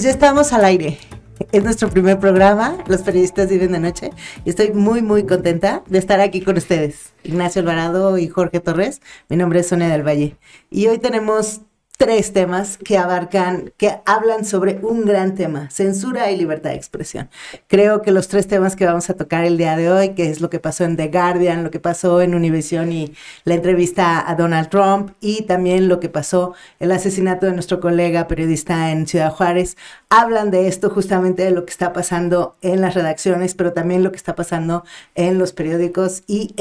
Pues ya estamos al aire. Es nuestro primer programa, Los Periodistas Viven de Noche, y estoy muy, muy contenta de estar aquí con ustedes. Ignacio Alvarado y Jorge Torres. Mi nombre es Sonia del Valle. Y hoy tenemos tres temas que hablan sobre un gran tema: censura y libertad de expresión. Creo que los tres temas que vamos a tocar el día de hoy, que es lo que pasó en The Guardian, lo que pasó en Univision y la entrevista a Donald Trump, y también lo que pasó, el asesinato de nuestro colega periodista en Ciudad Juárez, hablan de esto, justamente de lo que está pasando en las redacciones, pero también lo que está pasando en los periódicos y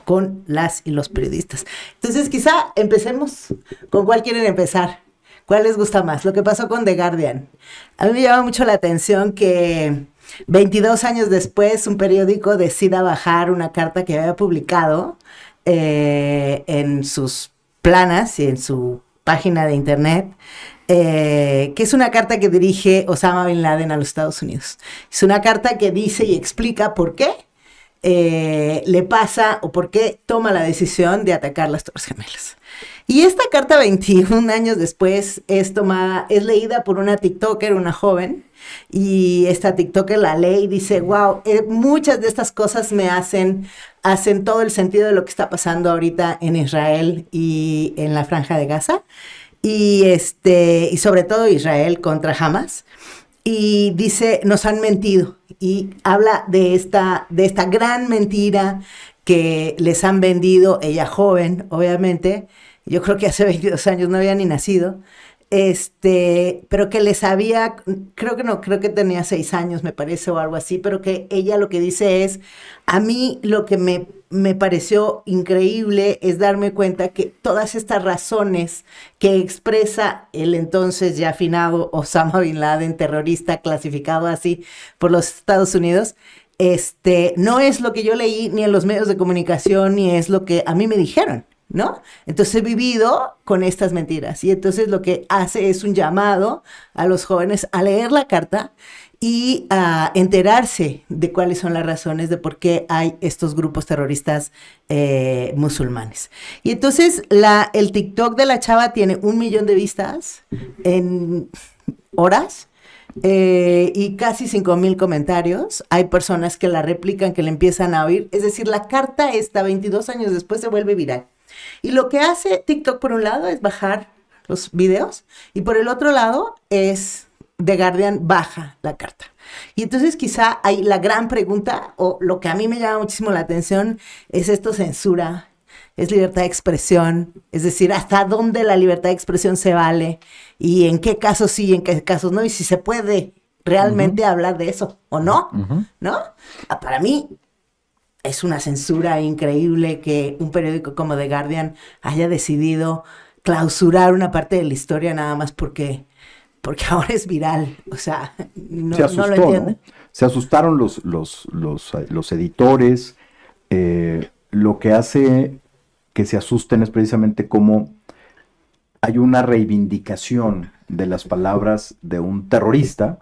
con las y los periodistas. Entonces, quizá empecemos. ¿Con cuál quieren empezar? ¿Cuál les gusta más? Lo que pasó con The Guardian. A mí me llama mucho la atención que 22 años después un periódico decida bajar una carta que había publicado en sus planas y en su página de internet, que es una carta que dirige Osama Bin Laden a los Estados Unidos. Es una carta que dice y explica por qué le pasa o por qué toma la decisión de atacar las Torres Gemelas. Y esta carta 21 años después es leída por una TikToker, una joven, y esta TikToker la lee y dice: wow, muchas de estas cosas me hacen todo el sentido de lo que está pasando ahorita en Israel y en la Franja de Gaza, y sobre todo Israel contra Hamas. Y dice: nos han mentido, y habla de esta gran mentira que les han vendido, ella joven, obviamente. Yo creo que hace 22 años no había ni nacido, pero que les había, creo que tenía 6 años, me parece, o algo así, pero que ella lo que dice es: a mí lo que me pareció increíble es darme cuenta que todas estas razones que expresa el entonces ya afinado Osama Bin Laden, terrorista clasificado así por los Estados Unidos, no es lo que yo leí ni en los medios de comunicación, ni es lo que a mí me dijeron, ¿no? Entonces he vivido con estas mentiras, y entonces lo que hace es un llamado a los jóvenes a leer la carta y a enterarse de cuáles son las razones de por qué hay estos grupos terroristas musulmanes. Y entonces el TikTok de la chava tiene 1 millón de vistas en horas, y casi 5,000 comentarios. Hay personas que la replican, que la empiezan a oír. Es decir, la carta 22 años después se vuelve viral. Y lo que hace TikTok, por un lado, es bajar los videos, y por el otro lado es The Guardian baja la carta. Y entonces quizá hay la gran pregunta, o lo que a mí me llama muchísimo la atención, es: ¿esto censura? ¿Es libertad de expresión? Es decir, ¿hasta dónde la libertad de expresión se vale? ¿Y en qué casos sí y en qué casos no? Y si se puede realmente hablar de eso o no, ¿no? Para mí es una censura increíble que un periódico como The Guardian haya decidido clausurar una parte de la historia nada más porque ahora es viral. O sea, no lo entiendo. ¿No? Se asustaron los editores. Lo que hace que se asusten es precisamente cómo hay una reivindicación de las palabras de un terrorista,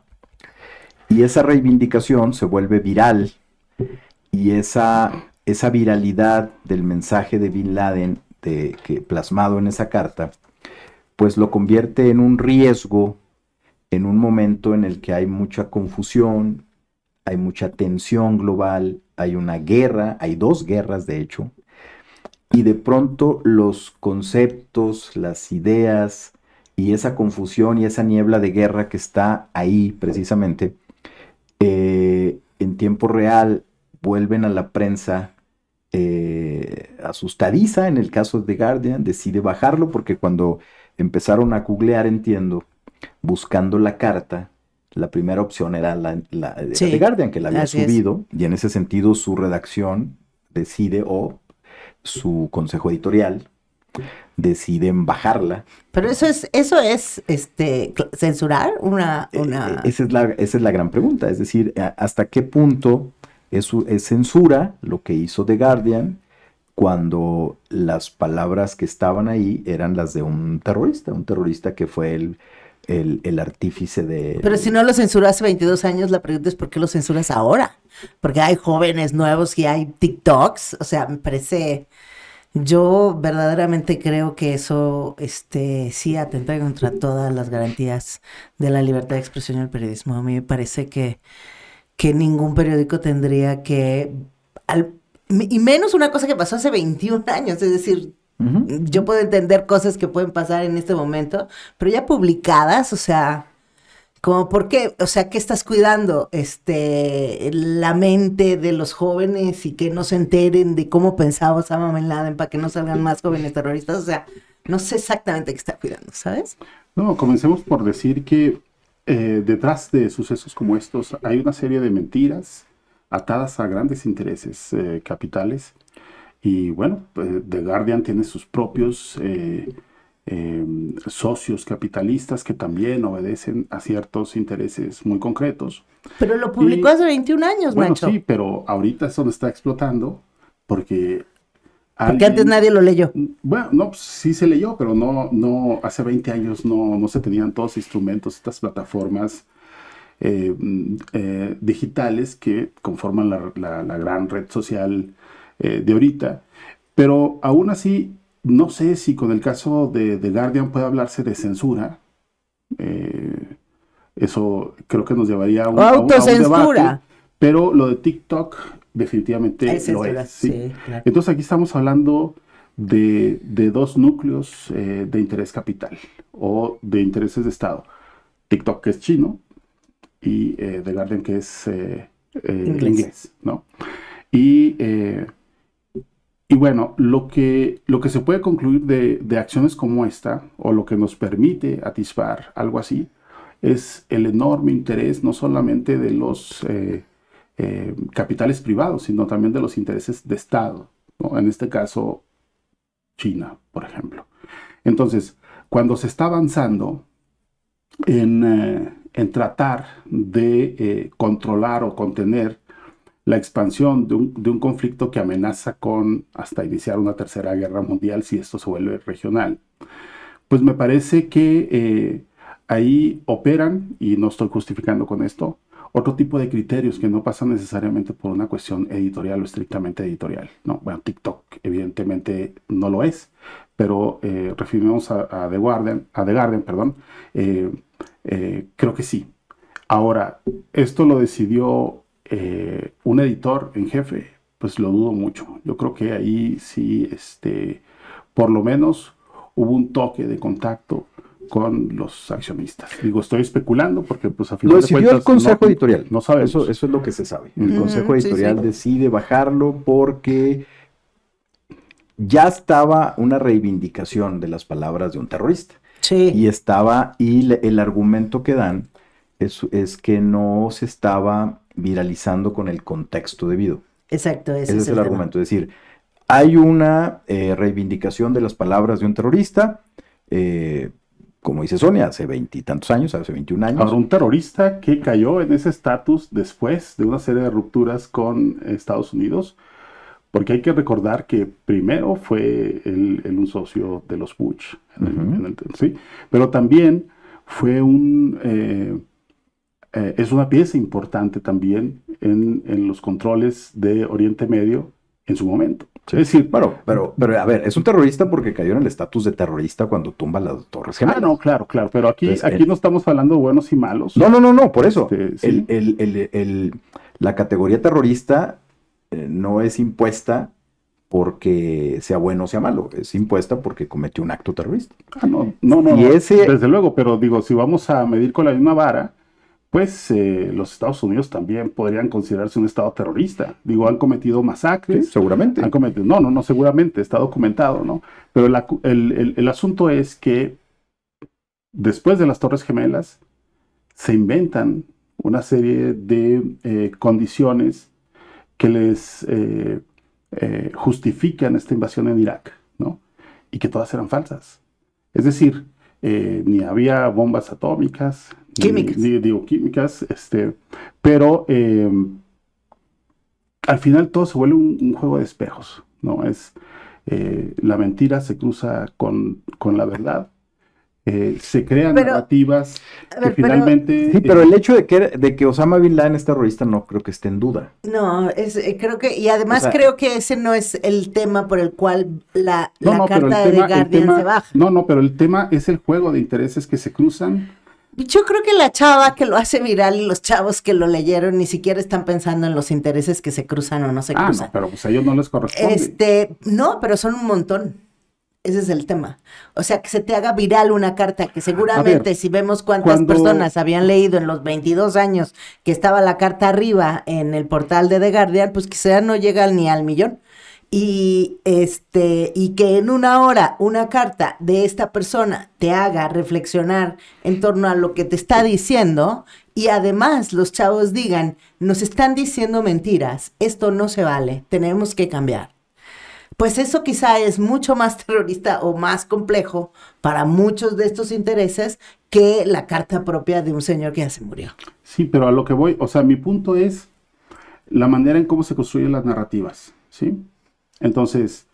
y esa reivindicación se vuelve viral, y esa viralidad del mensaje de Bin Laden que plasmado en esa carta, pues lo convierte en un riesgo en un momento en el que hay mucha confusión, hay mucha tensión global, hay una guerra, hay 2 guerras de hecho, y de pronto los conceptos, las ideas y esa confusión y esa niebla de guerra que está ahí precisamente, en tiempo real vuelven a la prensa asustadiza. En el caso de The Guardian decide bajarlo, porque cuando empezaron a googlear, entiendo, buscando la carta, la primera opción era la de The Guardian, que la había subido, y en ese sentido su redacción decide, o su consejo editorial deciden bajarla. Pero eso es censurar una... Esa es la gran pregunta, es decir, ¿hasta qué punto es censura lo que hizo The Guardian cuando las palabras que estaban ahí eran las de un terrorista que fue el artífice de... Pero si no lo censuró hace 22 años, la pregunta es: ¿por qué lo censuras ahora? Porque hay jóvenes nuevos y hay TikToks. O sea, me parece Yo verdaderamente creo que eso, sí atenta contra todas las garantías de la libertad de expresión y el periodismo. A mí me parece que ningún periódico tendría que, y menos una cosa que pasó hace 21 años, es decir, Ujú. yo puedo entender cosas que pueden pasar en este momento, pero ya publicadas, o sea, como por qué, o sea, ¿qué estás cuidando? La mente de los jóvenes y que no se enteren de cómo pensaba Osama Bin Laden para que no salgan más jóvenes terroristas, o sea, no sé exactamente qué está cuidando, ¿sabes? No, comencemos por decir que detrás de sucesos como estos hay una serie de mentiras atadas a grandes intereses capitales. Y bueno, pues, The Guardian tiene sus propios socios capitalistas que también obedecen a ciertos intereses muy concretos. Pero lo publicó Y hace 21 años, bueno, macho. sí, pero ahorita es donde está explotando porque Porque antes alguien, nadie lo leyó. bueno, no, pues, sí se leyó, pero no, hace 20 años no se tenían todos instrumentos, estas plataformas digitales que conforman la gran red social de ahorita. Pero aún así, no sé si con el caso de The Guardian puede hablarse de censura. Eh, Eso creo que nos llevaría a O un autocensura. debate, pero lo de TikTok definitivamente Es lo es, censura, ¿sí? sí, claro. Entonces aquí estamos hablando de dos núcleos de interés capital o de intereses de Estado. TikTok, que es chino, y The Guardian, que es Inglés. inglés, ¿no? Y, eh, y bueno, lo que se puede concluir de acciones como esta, o lo que nos permite atisbar algo así, es el enorme interés no solamente de los capitales privados, sino también de los intereses de Estado, ¿no? En este caso, China, por ejemplo. Entonces, cuando se está avanzando en tratar de controlar o contener la expansión de un conflicto que amenaza con hasta iniciar una tercera guerra mundial si esto se vuelve regional, pues me parece que ahí operan, y no estoy justificando con esto, otro tipo de criterios que no pasan necesariamente por una cuestión editorial o estrictamente editorial, ¿no? Bueno, TikTok evidentemente no lo es, pero refiriéndonos a The Guardian, perdón, eh, creo que sí. Ahora, esto lo decidió un editor en jefe, pues lo dudo mucho. Yo creo que ahí sí, por lo menos hubo un toque de contacto con los accionistas. Digo, estoy especulando porque pues a Lo final de decidió cuentas el Consejo Editorial. no sabemos. Eso es lo que se sabe. El Ujú. Consejo Sí, Editorial sí. decide bajarlo porque ya estaba una reivindicación de las palabras de un terrorista. Sí. Y el argumento que dan es que no se estaba viralizando con el contexto debido. Exacto, ese Ese es es el el argumento. Es decir, hay una reivindicación de las palabras de un terrorista, como dice Sonia, hace 20 y tantos años, hace 21 años. Ahora, un terrorista que cayó en ese estatus después de una serie de rupturas con Estados Unidos, porque hay que recordar que primero fue un socio de los Bush, ¿sí? Pero también fue es una pieza importante también en los controles de Oriente Medio en su momento. Sí. Es decir, Bueno, pero a ver, es un terrorista porque cayó en el estatus de terrorista cuando tumba las Torres Gemelas. no, claro, pero aquí, Entonces, no estamos hablando de buenos y malos. No, por eso. Sí. La categoría terrorista no es impuesta porque sea bueno o sea malo, es impuesta porque cometió un acto terrorista. No, desde luego, pero digo, si vamos a medir con la misma vara, pues los Estados Unidos también podrían considerarse un estado terrorista. Digo, han cometido masacres. Sí, seguramente. No, seguramente, está documentado, ¿no? Pero el asunto es que después de las Torres Gemelas se inventan una serie de condiciones que les justifican esta invasión en Irak, ¿no? Y que todas eran falsas. Es decir, ni había bombas atómicas, Químicas. Digo, químicas, pero al final todo se vuelve un juego de espejos, ¿no? La mentira se cruza con la verdad, Se crean Pero, narrativas a ver, que finalmente... Sí, pero el hecho de que Osama Bin Laden es terrorista no creo que esté en duda. no, creo que, y además O sea, creo que ese no es el tema por el cual la pero carta de The Guardian se baja. No, pero el tema es el juego de intereses que se cruzan. Yo creo que la chava que lo hace viral y los chavos que lo leyeron ni siquiera están pensando en los intereses que se cruzan o no se cruzan. No, pero pues a ellos no les corresponde. No, pero son un montón. Ese es el tema. O sea, que se te haga viral una carta que seguramente si vemos cuántas personas habían leído en los 22 años que estaba la carta arriba en el portal de The Guardian, pues quizá no llega ni al millón. Y que en una hora una carta de esta persona te haga reflexionar en torno a lo que te está diciendo y además los chavos digan, nos están diciendo mentiras, esto no se vale, tenemos que cambiar. Pues eso quizá es mucho más terrorista o más complejo para muchos de estos intereses que la carta propia de un señor que ya se murió. Sí, pero a lo que voy, o sea, mi punto es la manera en cómo se construyen las narrativas, ¿sí? Entonces,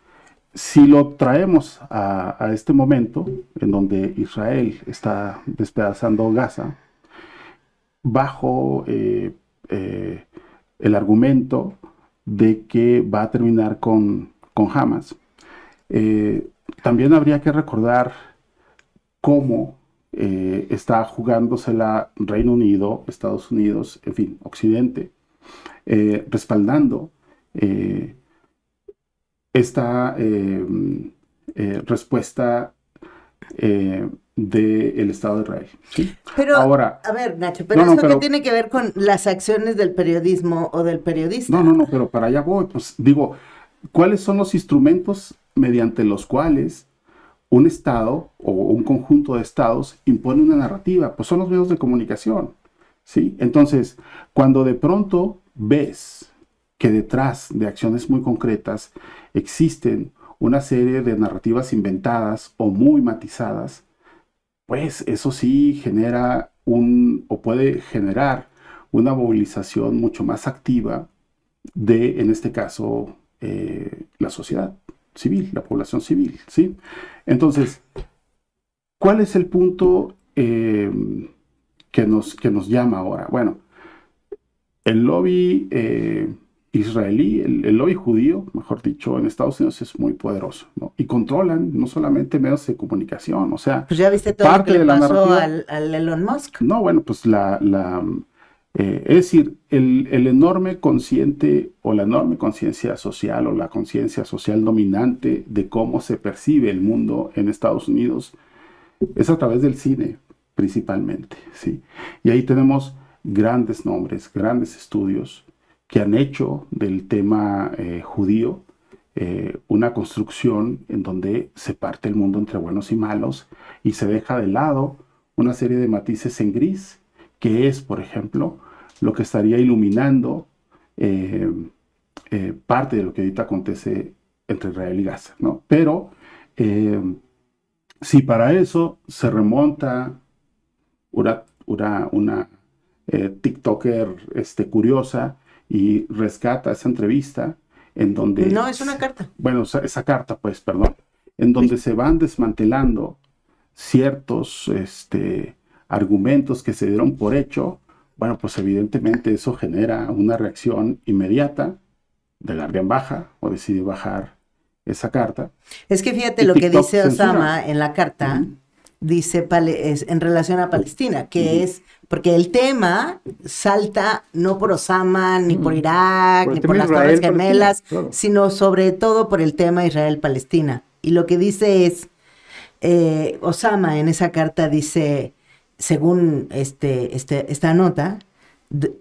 si lo traemos a este momento en donde Israel está despedazando Gaza, bajo el argumento de que va a terminar con Hamas. También habría que recordar cómo está jugándosela Reino Unido, Estados Unidos, en fin, Occidente, respaldando esta respuesta del Estado de Israel. ¿Sí? Pero, ahora, a ver, Nacho, pero ¿esto qué tiene que ver con las acciones del periodismo o del periodista? No, pero para allá voy. Pues digo, ¿cuáles son los instrumentos mediante los cuales un Estado o un conjunto de Estados impone una narrativa? Pues son los medios de comunicación, ¿sí? Entonces, cuando de pronto ves que detrás de acciones muy concretas existen una serie de narrativas inventadas o muy matizadas, pues eso sí genera o puede generar una movilización mucho más activa de, en este caso, la sociedad civil, la población civil, ¿sí? Entonces, ¿cuál es el punto que nos llama ahora? Bueno, el lobby israelí, el lobby judío, mejor dicho, en Estados Unidos es muy poderoso, ¿no? Y controlan no solamente medios de comunicación, o sea, pues ya viste todo lo que le pasó al Elon Musk. No, bueno, pues es decir, el enorme consciente o la enorme conciencia social o la conciencia social dominante de cómo se percibe el mundo en Estados Unidos es a través del cine, principalmente, ¿sí? Y ahí tenemos grandes nombres, grandes estudios que han hecho del tema judío una construcción en donde se parte el mundo entre buenos y malos y se deja de lado una serie de matices en gris, que es, por ejemplo, lo que estaría iluminando parte de lo que ahorita acontece entre Israel y Gaza, ¿no? Pero si para eso se remonta una TikToker curiosa y rescata esa entrevista en donde... No, es una carta. Bueno, esa carta, pues, perdón, en donde se van desmantelando ciertos argumentos que se dieron por hecho, bueno, pues evidentemente eso genera una reacción inmediata. The Guardian baja o decide bajar esa carta. Es que fíjate lo que dice Osama en la carta, dice en relación a Palestina, que es porque el tema salta no por Osama, ni por Irak, ni por las Torres Gemelas, claro, sino sobre todo por el tema Israel-Palestina. Y lo que dice es, Osama en esa carta dice, según esta nota,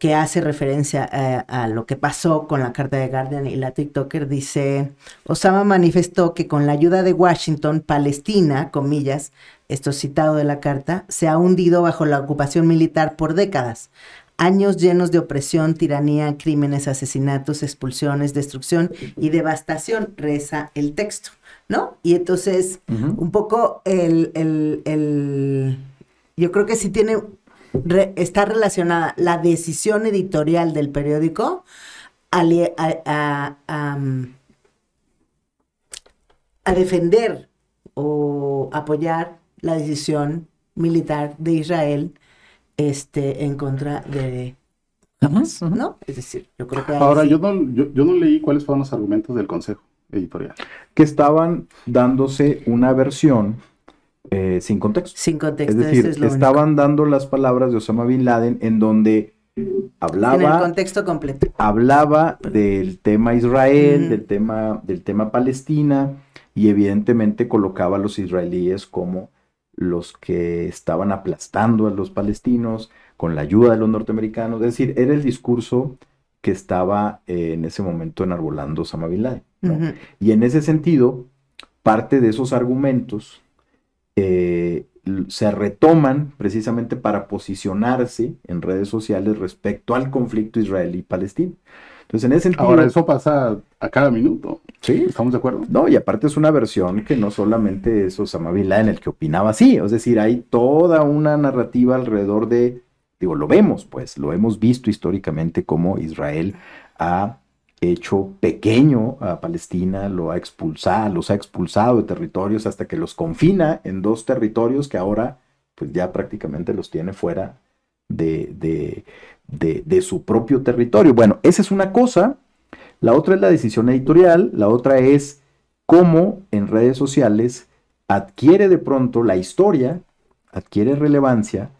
que hace referencia a lo que pasó con la carta de Guardian y la TikToker, dice, Osama manifestó que con la ayuda de Washington, Palestina, comillas, esto citado de la carta, se ha hundido bajo la ocupación militar por décadas. Años llenos de opresión, tiranía, crímenes, asesinatos, expulsiones, destrucción y devastación, reza el texto, ¿no? Y entonces, un poco yo creo que sí está relacionada la decisión editorial del periódico a defender o apoyar la decisión militar de Israel en contra de Hamas, ¿no? Es decir, yo creo que Ahora, sí. yo no leí cuáles fueron los argumentos del Consejo Editorial. Que estaban dándose una versión sin contexto. Sin contexto, Es decir, eso es lo estaban dando las palabras de Osama Bin Laden en donde único. En el hablaba, contexto completo. hablaba del tema Israel, Ujú. del tema Palestina, y evidentemente colocaba a los israelíes como los que estaban aplastando a los palestinos con la ayuda de los norteamericanos. Es decir, era el discurso que estaba en ese momento enarbolando Osama Bin Laden, ¿no? Ujú. Y en ese sentido, parte de esos argumentos se retoman precisamente para posicionarse en redes sociales respecto al conflicto israelí-palestino. Entonces, en ese sentido... Ahora, eso pasa a cada minuto. Sí. ¿Estamos de acuerdo? No, y aparte es una versión que no solamente es Osama Bin Laden el que opinaba así, es decir, hay toda una narrativa alrededor de, digo, lo vemos, pues, lo hemos visto históricamente como Israel ha hecho pequeño a Palestina, los ha expulsado de territorios hasta que los confina en 2 territorios que ahora, pues, ya prácticamente los tiene fuera de su propio territorio. Bueno, esa es una cosa. La otra es la decisión editorial, la otra es cómo en redes sociales adquiere de pronto la historia, adquiere relevancia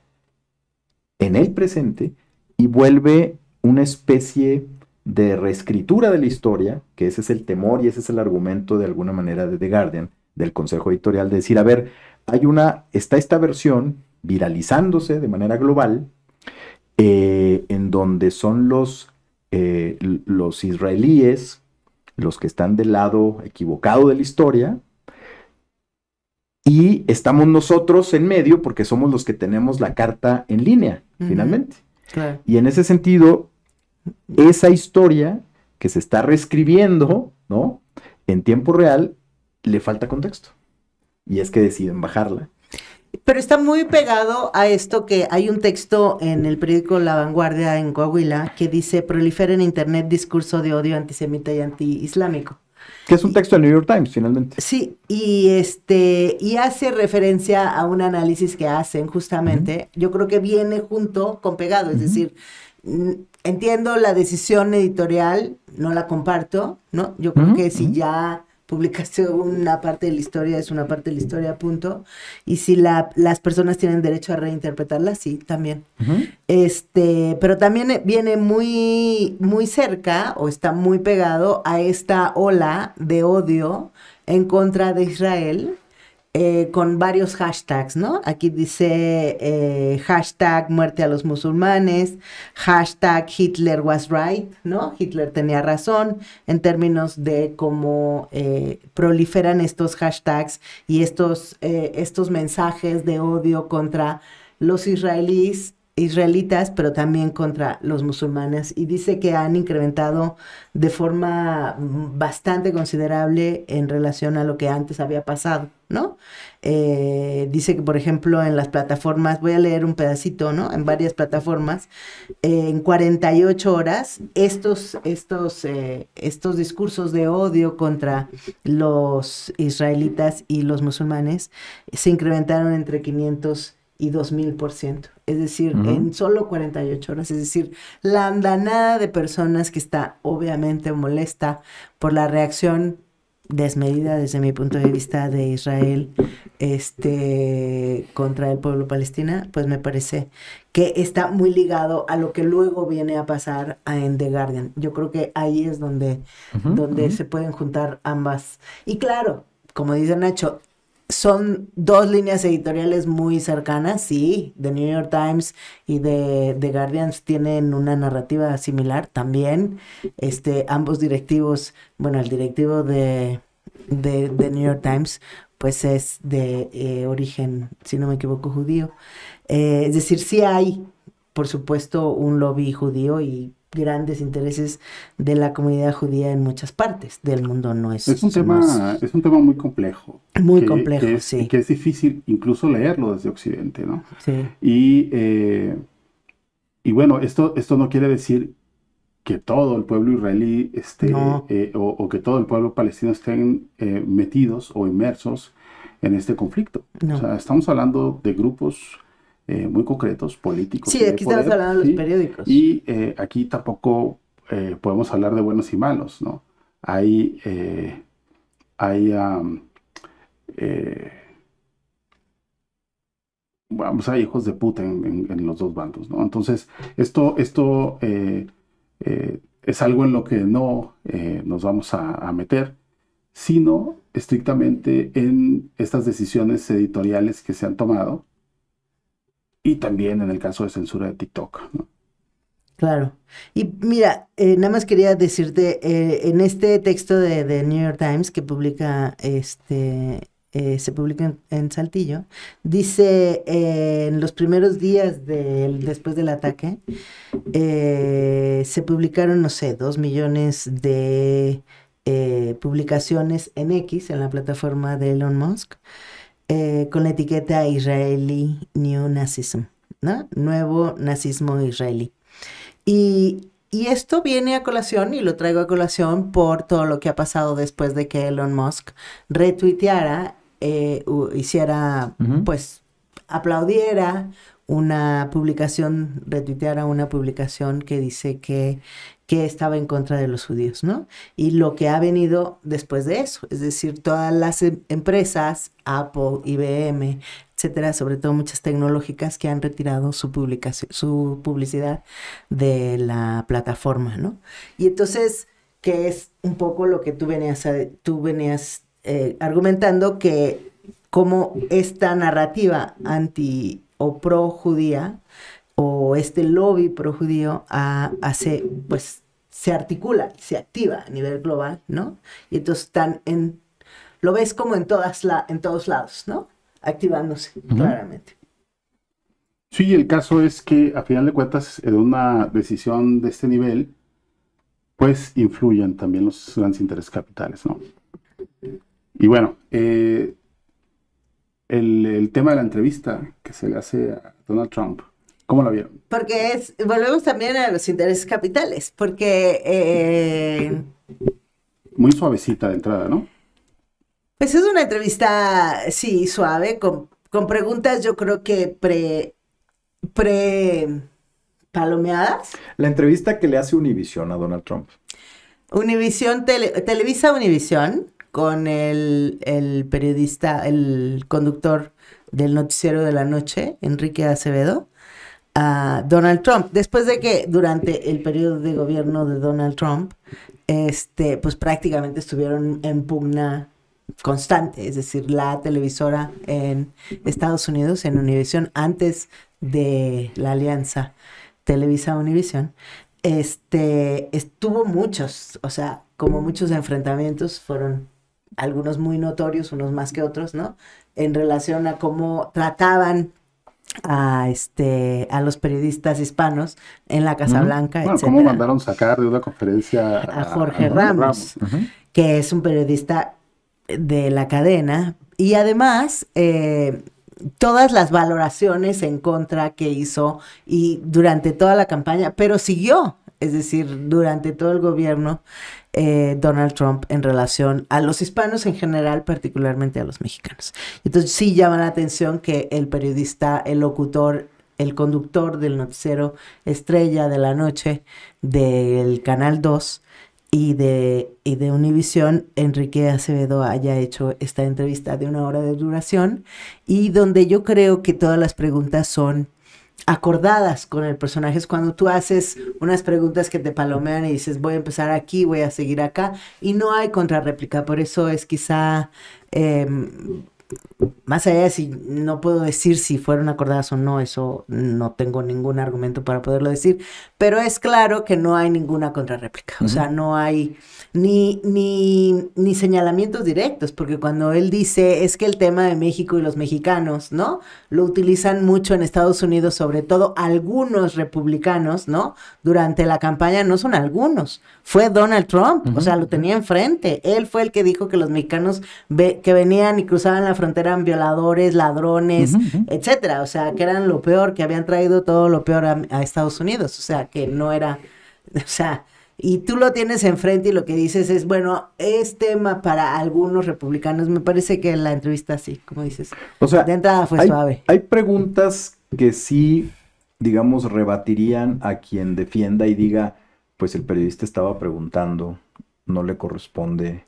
en el presente y vuelve una especie de reescritura de la historia, que ese es el temor y ese es el argumento de alguna manera de The Guardian, del consejo editorial, de decir, a ver, está esta versión viralizándose de manera global, en donde son los israelíes los que están del lado equivocado de la historia, y estamos nosotros en medio porque somos los que tenemos la carta en línea, finalmente. Claro. Y en ese sentido, esa historia que se está reescribiendo, ¿no?, en tiempo real, le falta contexto. Y es que deciden bajarla. Pero está muy pegado a esto que hay un texto en el periódico La Vanguardia en Coahuila que dice: prolifera en internet discurso de odio antisemita y antiislámico. Que es un texto del New York Times, finalmente. Sí, y y hace referencia a un análisis que hacen justamente. Yo creo que viene junto con pegado, es decir, entiendo la decisión editorial, no la comparto, ¿no? Yo creo que si ya publicaste una parte de la historia, es una parte de la historia, punto. Y si las personas tienen derecho a reinterpretarla, sí, también. Pero también viene muy, muy cerca, o está muy pegado a esta ola de odio en contra de Israel, con varios hashtags, ¿no? Aquí dice hashtag muerte a los musulmanes, hashtag Hitler was right, ¿no? Hitler tenía razón, en términos de cómo proliferan estos hashtags y estos mensajes de odio contra los israelitas, pero también contra los musulmanes, y dice que han incrementado de forma bastante considerable en relación a lo que antes había pasado, ¿no? Dice que, por ejemplo, en las plataformas, voy a leer un pedacito, ¿no? En varias plataformas, en 48 horas, estos discursos de odio contra los israelitas y los musulmanes se incrementaron entre 500 y 2000%. Es decir, en solo 48 horas. Es decir, la andanada de personas que está obviamente molesta por la reacción desmedida, desde mi punto de vista, de Israel contra el pueblo palestino, pues me parece que está muy ligado a lo que luego viene a pasar en The Guardian. Yo creo que ahí es donde se pueden juntar ambas. Y claro, como dice Nacho, son 2 líneas editoriales muy cercanas, sí. The New York Times y The Guardian tienen una narrativa similar también. Ambos directivos, bueno, el directivo de The New York Times, pues es de origen, si no me equivoco, judío. Es decir, sí hay, por supuesto, un lobby judío y grandes intereses de la comunidad judía en muchas partes del mundo. Es un tema muy complejo. Muy complejo, sí. Que es difícil incluso leerlo desde Occidente, ¿no? Sí. Y bueno, esto no quiere decir que todo el pueblo israelí o que todo el pueblo palestino estén metidos o inmersos en este conflicto. No. O sea, estamos hablando de grupos muy concretos, políticos. Sí, aquí estamos hablando de los periódicos. Y aquí tampoco podemos hablar de buenos y malos, ¿no? Hay hijos de puta en los dos bandos, ¿no? Entonces, esto es algo en lo que no nos vamos a meter, sino estrictamente en estas decisiones editoriales que se han tomado y también en el caso de censura de TikTok, ¿no? Claro. Y mira, nada más quería decirte, en este texto de New York Times que publica, se publica en Saltillo, dice, en los primeros días después del ataque, se publicaron, no sé, 2 millones de publicaciones en X, en la plataforma de Elon Musk, con la etiqueta Israeli New Nazism, ¿no? Nuevo nazismo israelí. Y esto viene a colación, y lo traigo a colación por todo lo que ha pasado después de que Elon Musk retuiteara, hiciera, pues, aplaudiera una publicación, retuiteara una publicación que dice que estaba en contra de los judíos, ¿no? Y lo que ha venido después de eso, es decir, todas las empresas, Apple, IBM, etcétera, sobre todo muchas tecnológicas que han retirado su publicidad de la plataforma, ¿no? Y entonces, que es un poco lo que tú venías argumentando, que como esta narrativa anti o pro judía, o este lobby pro judío pues se articula, se activa a nivel global, ¿no? Y entonces lo ves como en todos lados, ¿no? Activándose, claramente. Sí, el caso es que a final de cuentas, en una decisión de este nivel, pues influyen también los grandes intereses capitales, ¿no? Y bueno, el tema de la entrevista que se le hace a Donald Trump, ¿cómo la vieron? Porque volvemos también a los intereses capitales, porque... muy suavecita de entrada, ¿no? Pues es una entrevista, sí, suave, con preguntas yo creo que palomeadas. La entrevista que le hace Univision a Donald Trump. Televisa Univision, con el periodista, el conductor del noticiero de la noche, Enrique Acevedo, a Donald Trump. Después de que durante el periodo de gobierno de Donald Trump, pues prácticamente estuvieron en pugna constante, es decir, la televisora en Estados Unidos, en Univision, antes de la alianza Televisa-Univision, estuvo muchos, o sea, como muchos enfrentamientos, fueron algunos muy notorios, unos más que otros, ¿no? En relación a cómo trataban a los periodistas hispanos en la Casa Blanca, bueno, etcétera. cómo mandaron sacar de una conferencia a Jorge Ramos, que es un periodista de la cadena, y además todas las valoraciones en contra que hizo y durante toda la campaña, pero siguió, es decir, durante todo el gobierno Donald Trump en relación a los hispanos en general, particularmente a los mexicanos. Entonces sí llama la atención que el periodista, el locutor, el conductor del noticiero estrella de la noche del Canal 2 y de Univision, Enrique Acevedo, haya hecho esta entrevista de 1 hora de duración, y donde yo creo que todas las preguntas son acordadas con el personaje. Es cuando tú haces unas preguntas que te palomean y dices, voy a empezar aquí, voy a seguir acá, y no hay contrarréplica. Por eso es quizá, más allá de si no puedo decir si fueron acordadas o no, eso no tengo ningún argumento para poderlo decir, pero es claro que no hay ninguna contrarréplica. O sea, no hay ni señalamientos directos, porque cuando él dice, es que el tema de México y los mexicanos, ¿no? Lo utilizan mucho en Estados Unidos, sobre todo algunos republicanos, ¿no? Durante la campaña, no son algunos, fue Donald Trump, o sea, lo tenía enfrente. Él fue el que dijo que los mexicanos que venían y cruzaban la frontera eran violadores, ladrones, etcétera. O sea, que eran lo peor, que habían traído todo lo peor a Estados Unidos. O sea, que no era, o sea, y tú lo tienes enfrente y lo que dices es, bueno, es tema para algunos republicanos. Me parece que la entrevista sí, como dices. O sea, de entrada fue suave. Hay preguntas que sí, digamos, rebatirían a quien defienda y diga, pues el periodista estaba preguntando, no le corresponde.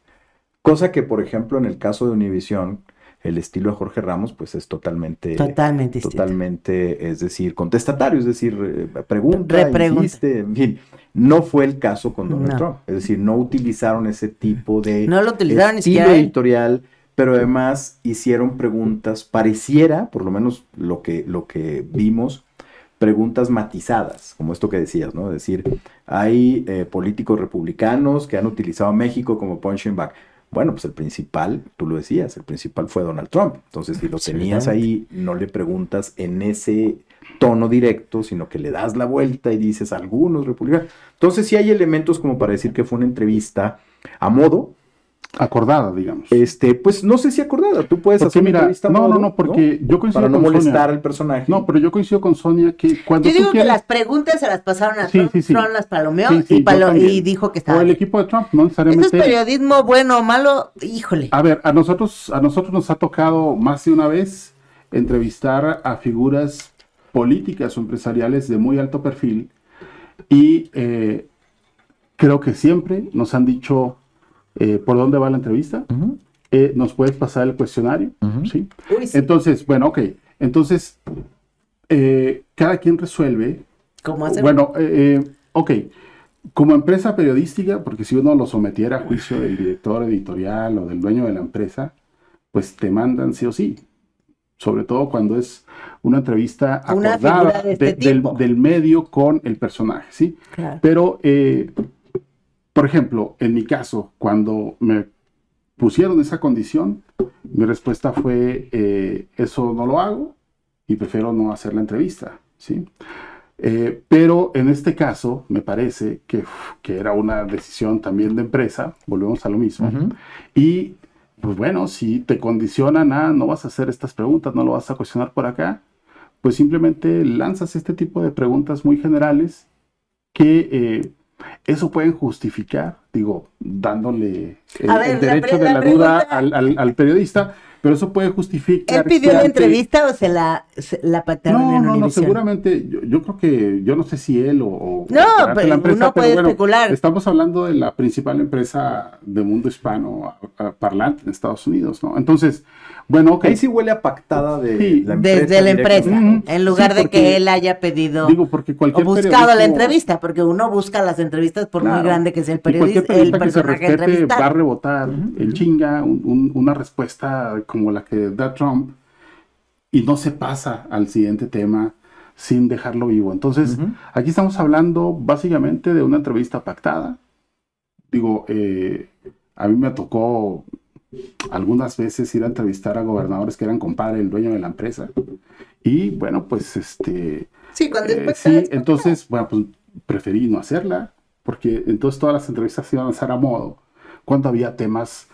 Cosa que, por ejemplo, en el caso de Univisión, el estilo de Jorge Ramos, pues es totalmente distinto. Es decir, contestatario, es decir, pregunta, Repregunta. insiste, en fin. No fue el caso con Donald Trump. Es decir, no utilizaron ese tipo de no lo utilizaron estilo editorial, pero además hicieron preguntas, pareciera, por lo menos lo que vimos, preguntas matizadas, como esto que decías, ¿no? Es decir, hay políticos republicanos que han utilizado a México como punching bag. Bueno, pues el principal, tú lo decías, el principal fue Donald Trump. Entonces, si lo tenías ahí, no le preguntas en ese tono directo, sino que le das la vuelta y dices algunos republicanos. Entonces, sí hay elementos como para decir que fue una entrevista a modo. Acordada, digamos. Pues no sé si acordada. Tú puedes hacer una entrevista a modo. No, porque yo coincido para no con molestar Sonia. al personaje. No, pero yo coincido con Sonia que cuando yo digo que las preguntas se las pasaron a Trump, Trump las palomeó y dijo que estaba. O el equipo de Trump, no necesariamente. ¿Eso es periodismo bueno o malo? Híjole. A ver, a nosotros nos ha tocado más de una vez entrevistar a figuras políticas o empresariales de muy alto perfil y creo que siempre nos han dicho por dónde va la entrevista. ¿Nos puedes pasar el cuestionario? ¿Sí? Uy, sí. Entonces, bueno, ok. Entonces, cada quien resuelve. ¿Cómo hacerlo? Bueno, ok. Como empresa periodística, porque si uno lo sometiera a juicio del director editorial o del dueño de la empresa, pues te mandan sí o sí. Sobre todo cuando es una entrevista acordada del medio con el personaje, ¿sí? Claro. Pero, por ejemplo, en mi caso, cuando me pusieron esa condición, mi respuesta fue, eso no lo hago y prefiero no hacer la entrevista, ¿sí? Pero en este caso, me parece que era una decisión también de empresa, volvemos a lo mismo, y pues bueno, si te condicionan a no vas a hacer estas preguntas, no lo vas a cuestionar por acá, pues simplemente lanzas este tipo de preguntas muy generales que eso pueden justificar, digo, dándole el derecho de la duda al periodista, pero eso puede justificar. ¿Él pidió la entrevista o se la pactaron en Univisión? No, seguramente, yo creo que, yo no sé si él o no, pero la empresa, uno puede especular. Estamos hablando de la principal empresa de mundo hispano parlante en Estados Unidos, ¿no? Entonces, bueno, okay. Ahí sí huele a pactada de la empresa. Desde la empresa, en lugar de que él haya pedido porque cualquier o buscado la entrevista, porque uno busca las entrevistas por muy grande que sea el periodista, el personaje entrevistado. Va a rebotar en chinga una respuesta como la que da Trump y no se pasa al siguiente tema sin dejarlo vivo. Entonces, aquí estamos hablando básicamente de una entrevista pactada. Digo, a mí me tocó algunas veces ir a entrevistar a gobernadores que eran compadre del dueño de la empresa. Y bueno, pues sí, cuando sí, entonces, bueno, pues preferí no hacerla, porque entonces todas las entrevistas se iban a hacer a modo, cuando había temas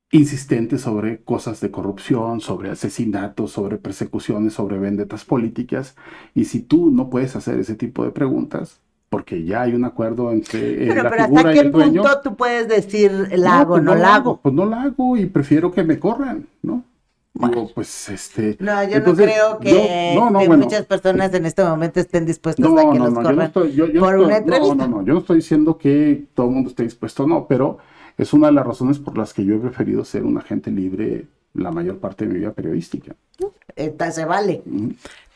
insistentes sobre cosas de corrupción, sobre asesinatos, sobre persecuciones, sobre vendetas políticas. Y si tú no puedes hacer ese tipo de preguntas, porque ya hay un acuerdo entre la figura y el dueño. ¿Hasta qué punto tú puedes decir la hago, no la hago? Pues no la hago y prefiero que me corran, ¿no? Bueno. Digo, pues No, yo entonces, no creo que muchas personas en este momento estén dispuestas a que los corran por una entrevista. Yo no estoy diciendo que todo el mundo esté dispuesto, no, pero es una de las razones por las que yo he preferido ser un agente libre la mayor parte de mi vida periodística. Se vale.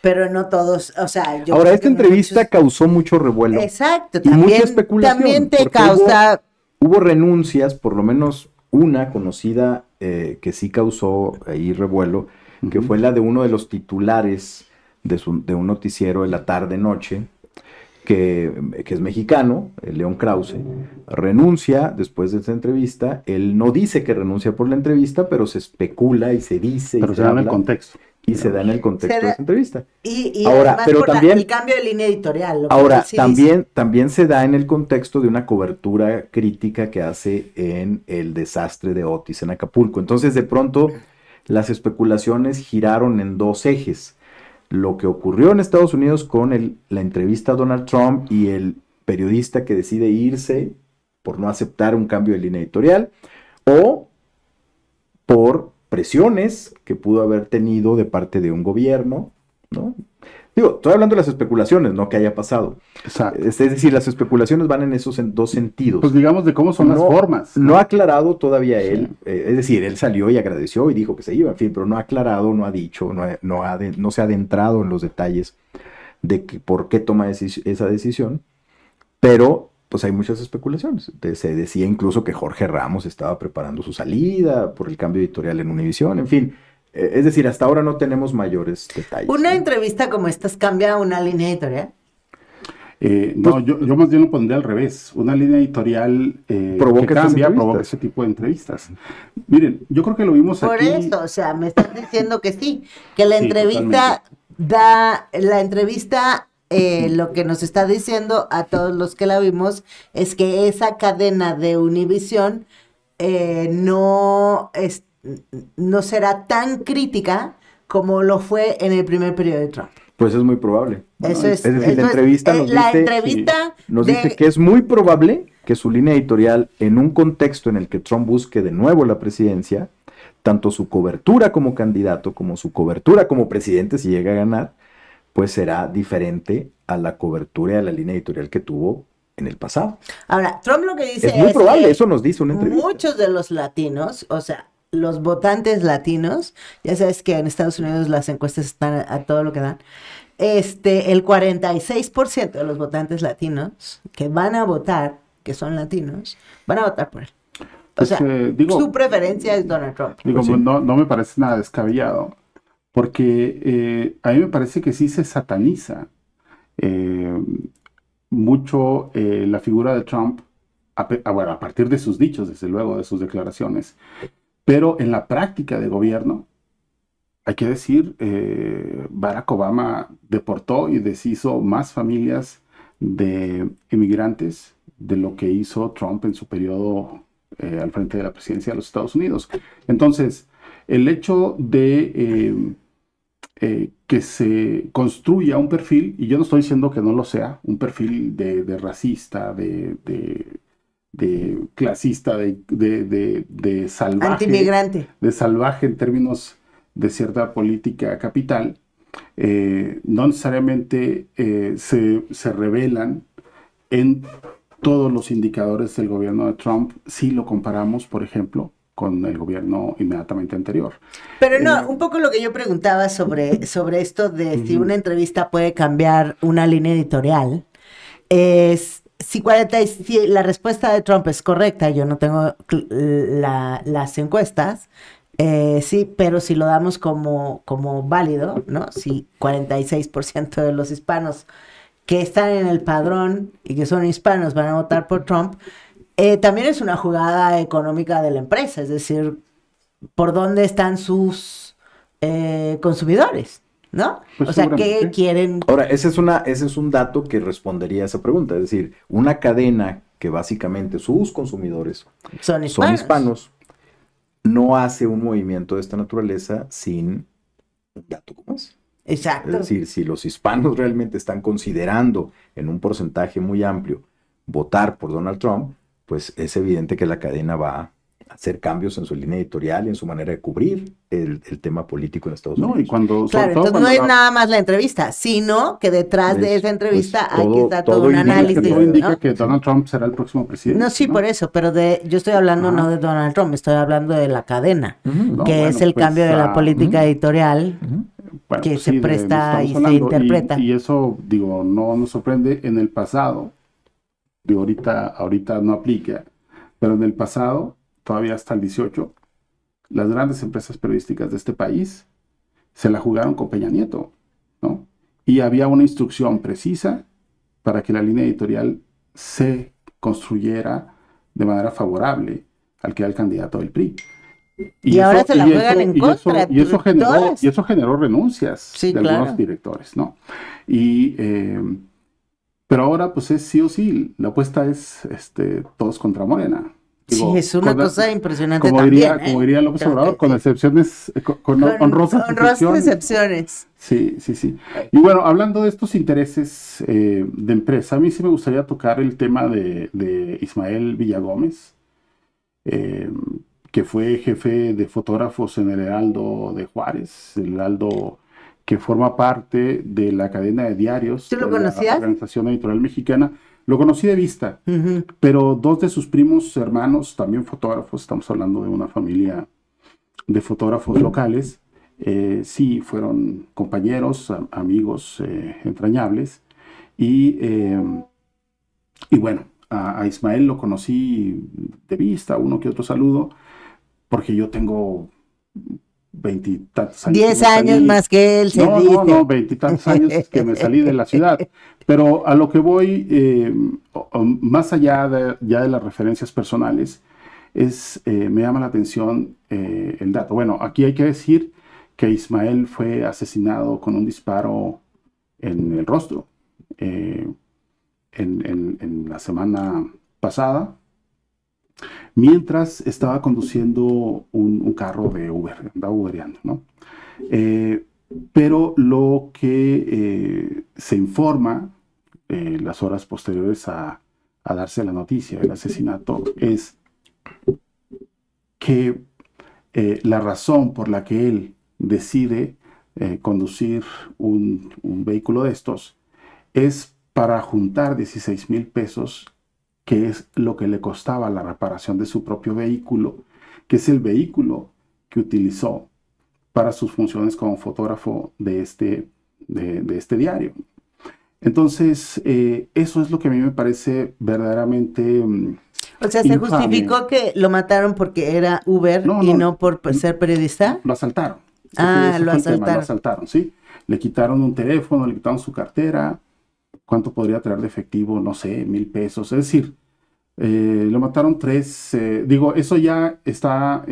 Pero no todos, o sea, yo ahora, esta entrevista causó mucho revuelo. Exacto, y mucha especulación. También te causa. Hubo renuncias, por lo menos una conocida que sí causó ahí revuelo, que fue la de uno de los titulares de un noticiero de la tarde-noche, que es mexicano, León Krause, renuncia después de esta entrevista. Él no dice que renuncia por la entrevista, pero se especula y se dice. Pero se da en el contexto. Y se da en el contexto de esa entrevista. Y ahora, pero también el cambio de línea editorial. Ahora, también se da en el contexto de una cobertura crítica que hace en el desastre de Otis en Acapulco. Entonces, de pronto, las especulaciones giraron en dos ejes. lo que ocurrió en Estados Unidos con la entrevista a Donald Trump y el periodista que decide irse por no aceptar un cambio de línea editorial, o por presiones que pudo haber tenido de parte de un gobierno, ¿no? Digo, estoy hablando de las especulaciones, no que haya pasado. Exacto. Es decir, las especulaciones van en esos dos sentidos. Pues digamos de cómo son las formas. No ha aclarado todavía él, es decir, él salió y agradeció y dijo que se iba, en fin, pero no ha aclarado, no ha dicho, no se ha adentrado en los detalles de por qué toma esa decisión, pero pues hay muchas especulaciones. Se decía incluso que Jorge Ramos estaba preparando su salida por el cambio editorial en Univisión, en fin. Es decir, hasta ahora no tenemos mayores detalles. ¿Una entrevista como estas cambia una línea editorial? No, yo más bien lo pondría al revés. Una línea editorial que cambia, provoca ese tipo de entrevistas. Miren, yo creo que lo vimos por aquí. Por eso, o sea, me están diciendo que sí, que la entrevista lo que nos está diciendo a todos los que la vimos es que esa cadena de Univisión no será tan crítica como lo fue en el primer periodo de Trump. Pues es muy probable. Eso es decir, la entrevista nos dice que es muy probable que su línea editorial, en un contexto en el que Trump busque de nuevo la presidencia, tanto su cobertura como candidato, como su cobertura como presidente, si llega a ganar, pues será diferente a la cobertura y a la línea editorial que tuvo en el pasado. Ahora, Trump lo que dice es muy probable, eso nos dice una entrevista. Muchos de los latinos, o sea, los votantes latinos, ya sabes que en Estados Unidos las encuestas están a todo lo que dan, el 46% de los votantes latinos que van a votar, que son latinos, van a votar por él. O sea, su preferencia es Donald Trump. Digo, pues no me parece nada descabellado, porque a mí me parece que sí se sataniza mucho la figura de Trump, a partir de sus dichos, desde luego, de sus declaraciones. Pero en la práctica de gobierno, hay que decir, Barack Obama deportó y deshizo más familias de inmigrantes de lo que hizo Trump en su periodo al frente de la presidencia de los Estados Unidos. Entonces, el hecho de que se construya un perfil, y yo no estoy diciendo que no lo sea, un perfil de racista, de clasista, de salvaje, antimigrante, de salvaje en términos de cierta política capital, no necesariamente se revelan en todos los indicadores del gobierno de Trump si lo comparamos, por ejemplo, con el gobierno inmediatamente anterior. Pero no, un poco lo que yo preguntaba sobre esto de si una entrevista puede cambiar una línea editorial, es si la respuesta de Trump es correcta, yo no tengo las encuestas, sí, pero si lo damos como válido, ¿no? Si 46% de los hispanos que están en el padrón y que son hispanos van a votar por Trump, también es una jugada económica de la empresa, es decir, por dónde están sus consumidores, ¿no? Pues o sea, ¿qué quieren? Ahora, ese es un dato que respondería a esa pregunta, es decir, una cadena que básicamente sus consumidores son hispanos, no hace un movimiento de esta naturaleza sin un dato como ese. Exacto. Es decir, si los hispanos realmente están considerando en un porcentaje muy amplio votar por Donald Trump, pues es evidente que la cadena va a hacer cambios en su línea editorial y en su manera de cubrir el tema político en Estados Unidos. Y cuando, claro, entonces no es nada más la entrevista, sino que detrás de esa entrevista hay que dar todo un análisis. Todo indica que Donald Trump será el próximo presidente. No, sí, ¿no? Por eso, pero yo estoy hablando no de Donald Trump, estoy hablando de la cadena, que es el cambio de la política editorial que se presta y se interpreta. Y eso, digo, no nos sorprende en el pasado. Digo, ahorita no aplica, pero en el pasado, todavía hasta el 18, las grandes empresas periodísticas de este país se la jugaron con Peña Nieto, ¿no? Y había una instrucción precisa para que la línea editorial se construyera de manera favorable al que era el candidato del PRI. Y ahora se la juegan en contra. Y eso generó renuncias de algunos directores, ¿no? Pero ahora, pues es sí o sí, la apuesta es todos contra Morena. Sí, es una cosa impresionante como también, como diría López Creo Obrador, que con sí. excepciones, con honrosas excepciones. Excepciones. Sí, sí, sí. Y bueno, hablando de estos intereses de empresa, a mí sí me gustaría tocar el tema de Ismael Villagómez, eh, que fue jefe de fotógrafos en el Heraldo de Juárez, el Heraldo que forma parte de la cadena de diarios ¿Tú lo de la conocías? Organización Editorial Mexicana. Lo conocí de vista, Ujú. pero dos de sus primos hermanos, también fotógrafos, estamos hablando de una familia de fotógrafos locales, sí, fueron compañeros, amigos entrañables. Y, y bueno, a Ismael lo conocí de vista, uno que otro saludo, porque yo tengo veintitantos años que 10 me años salí. más que él, se No, dice. veintitantos años que me salí de la ciudad. Pero a lo que voy, más allá ya de las referencias personales, me llama la atención el dato. Bueno, aquí hay que decir que Ismael fue asesinado con un disparo en el rostro en la semana pasada, mientras estaba conduciendo un carro de Uber, andaba ubereando, ¿no? Pero lo que se informa las horas posteriores a darse la noticia del asesinato es que la razón por la que él decide conducir un vehículo de estos es para juntar 16,000 pesos, que es lo que le costaba la reparación de su propio vehículo, que es el vehículo que utilizó para sus funciones como fotógrafo de este diario. Entonces, eso es lo que a mí me parece verdaderamente O sea, ¿se infame. justificó que lo mataron porque era Uber No, y no, no por ser periodista? lo asaltaron. Ah, Ese lo fue el tema, lo asaltaron. asaltaron, ¿sí? Le quitaron un teléfono, le quitaron su cartera. ¿Cuánto podría traer de efectivo? No sé, 1,000 pesos. Es decir, lo mataron tres. Digo, eso ya está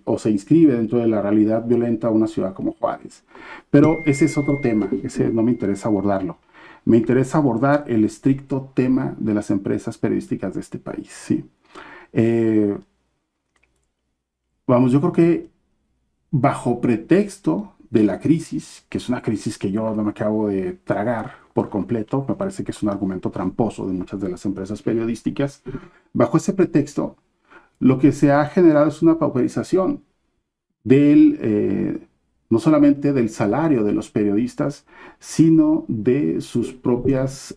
o se inscribe dentro de la realidad violenta de una ciudad como Juárez. Pero ese es otro tema, ese no me interesa abordarlo. Me interesa abordar el estricto tema de las empresas periodísticas de este país, ¿sí? Vamos, yo creo que bajo pretexto de la crisis, que es una crisis que yo no me acabo de tragar por completo, me parece que es un argumento tramposo de muchas de las empresas periodísticas, bajo ese pretexto, lo que se ha generado es una pauperización no solamente del salario de los periodistas, sino de sus propias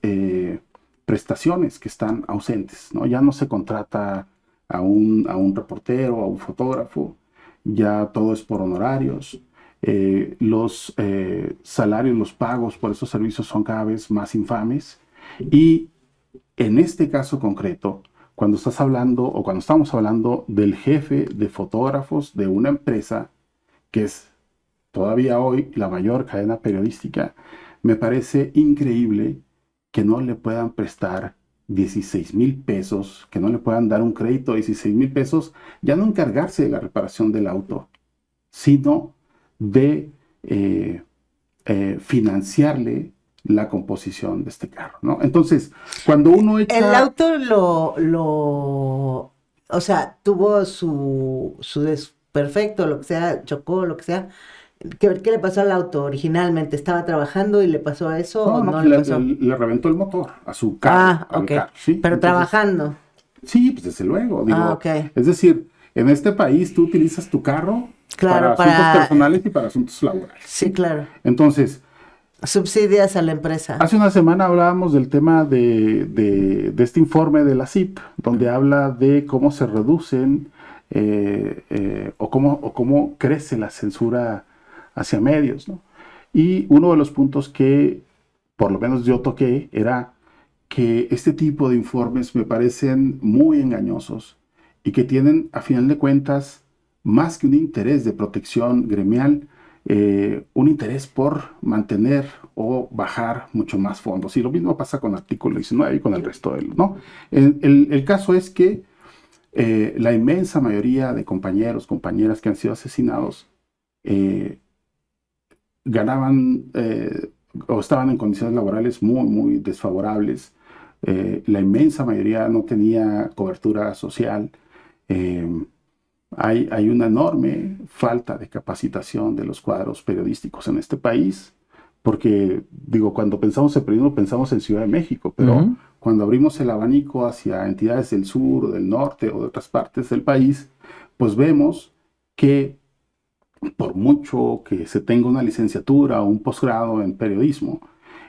prestaciones que están ausentes, ¿no? Ya no se contrata a un reportero, a un fotógrafo, ya todo es por honorarios. Los salarios, los pagos por esos servicios son cada vez más infames. Y en este caso concreto, cuando estás hablando o cuando estamos hablando del jefe de fotógrafos de una empresa que es todavía hoy la mayor cadena periodística, me parece increíble que no le puedan prestar 16,000 pesos, que no le puedan dar un crédito de 16,000 pesos, ya no encargarse de la reparación del auto, sino de financiarle la composición de este carro, ¿no? Entonces, cuando uno echa... El auto o sea, tuvo su desperfecto, lo que sea, chocó, lo que sea. ¿Qué le pasó al auto originalmente? ¿Estaba trabajando y le pasó eso o no le pasó? Le reventó el motor a su carro. Ah, al ok. carro, ¿sí? Pero Entonces, trabajando. sí, pues desde luego. Digo, Ah, ok. es decir, en este país tú utilizas tu carro Claro, para asuntos personales y para asuntos laborales. Sí, claro. Entonces, Subsidias a la empresa. hace una semana hablábamos del tema de este informe de la CIP, donde habla de cómo se reducen o cómo crece la censura hacia medios, ¿no? Y uno de los puntos que por lo menos yo toqué era que este tipo de informes me parecen muy engañosos y que tienen, a final de cuentas, más que un interés de protección gremial, un interés por mantener o bajar mucho más fondos. Y lo mismo pasa con artículo 19 y con el resto de los, ¿no? El caso es que la inmensa mayoría de compañeros, compañeras que han sido asesinados, ganaban o estaban en condiciones laborales muy, muy desfavorables. La inmensa mayoría no tenía cobertura social. Hay una enorme falta de capacitación de los cuadros periodísticos en este país, porque, digo, cuando pensamos en periodismo pensamos en Ciudad de México, pero cuando abrimos el abanico hacia entidades del sur o del norte o de otras partes del país, pues vemos que por mucho que se tenga una licenciatura o un posgrado en periodismo,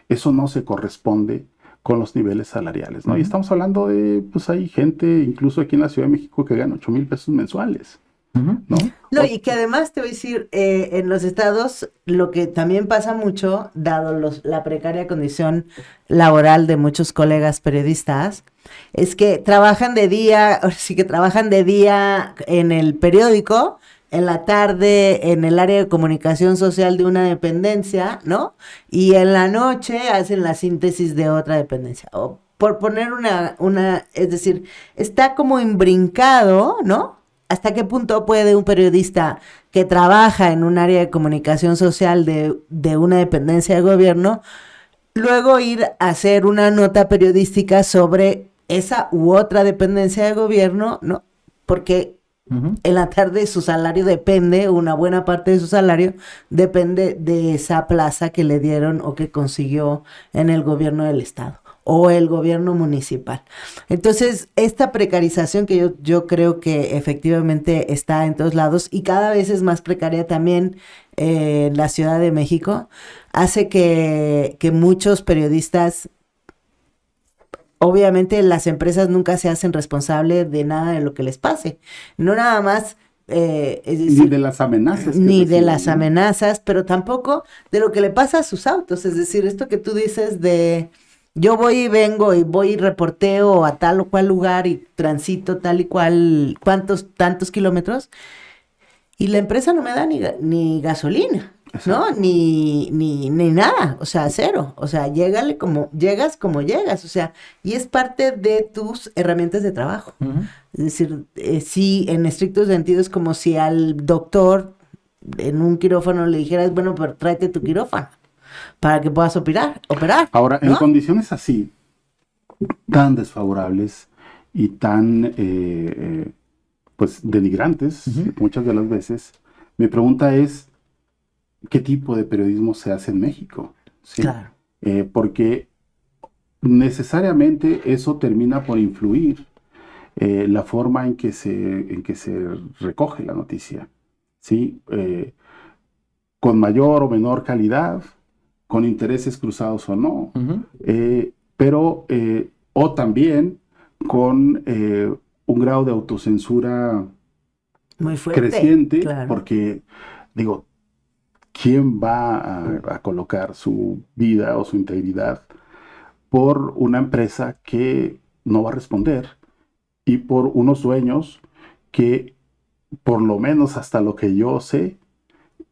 eso no se corresponde con los niveles salariales, ¿no? Y estamos hablando de, pues hay gente, incluso aquí en la Ciudad de México, que gana 8,000 pesos mensuales, ¿no? No, y que además te voy a decir, en los estados, lo que también pasa mucho, dado la precaria condición laboral de muchos colegas periodistas, es que trabajan de día, sí que trabajan de día en el periódico, en la tarde en el área de comunicación social de una dependencia, ¿no? Y en la noche hacen la síntesis de otra dependencia. O por poner es decir, está como imbrincado, ¿no? ¿Hasta qué punto puede un periodista que trabaja en un área de comunicación social de una dependencia de gobierno luego ir a hacer una nota periodística sobre esa u otra dependencia de gobierno, ¿no? Porque en la tarde su salario depende, una buena parte de su salario depende de esa plaza que le dieron o que consiguió en el gobierno del estado o el gobierno municipal. Entonces, esta precarización que yo creo que efectivamente está en todos lados y cada vez es más precaria también en la Ciudad de México, hace que muchos periodistas... Obviamente las empresas nunca se hacen responsables de nada de lo que les pase. No nada más... es decir, ni de las amenazas. Ni de las amenazas, pero tampoco de lo que le pasa a sus autos. Es decir, esto que tú dices de... Yo voy y vengo y voy y reporteo a tal o cual lugar y transito tal y cual... tantos kilómetros. Y la empresa no me da ni gasolina. ¿No? Ni nada, o sea, cero, o sea, llegas como llegas, o sea, y es parte de tus herramientas de trabajo. Es decir, sí, en estricto sentido es como si al doctor en un quirófano le dijeras, bueno, pero tráete tu quirófano para que puedas operar. Ahora, ¿no? En condiciones así, tan desfavorables y tan, pues, denigrantes, muchas de las veces, mi pregunta es, ¿qué tipo de periodismo se hace en México? ¿Sí? Claro. Porque necesariamente eso termina por influir la forma en que se recoge la noticia, ¿sí? Con mayor o menor calidad, con intereses cruzados o no, pero o también con un grado de autocensura muy fuerte, creciente, claro. Porque, digo, ¿quién va a colocar su vida o su integridad por una empresa que no va a responder y por unos dueños que, por lo menos hasta lo que yo sé,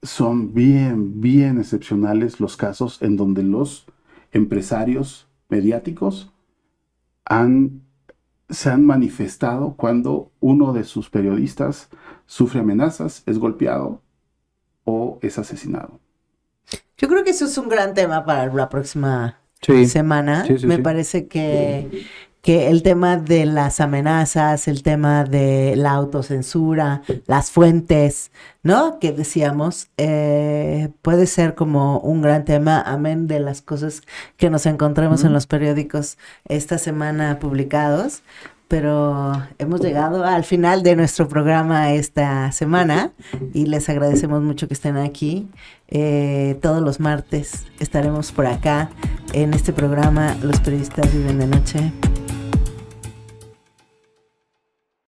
son bien excepcionales los casos en donde los empresarios mediáticos se han manifestado cuando uno de sus periodistas sufre amenazas, es golpeado o es asesinado? Yo creo que eso es un gran tema para la próxima semana. Me parece que el tema de las amenazas, el tema de la autocensura, las fuentes, ¿no? Que decíamos, puede ser como un gran tema, amén de las cosas que nos encontremos en los periódicos esta semana publicados. Pero hemos llegado al final de nuestro programa esta semana y les agradecemos mucho que estén aquí. Todos los martes estaremos por acá en este programa Los Periodistas Viven de Noche.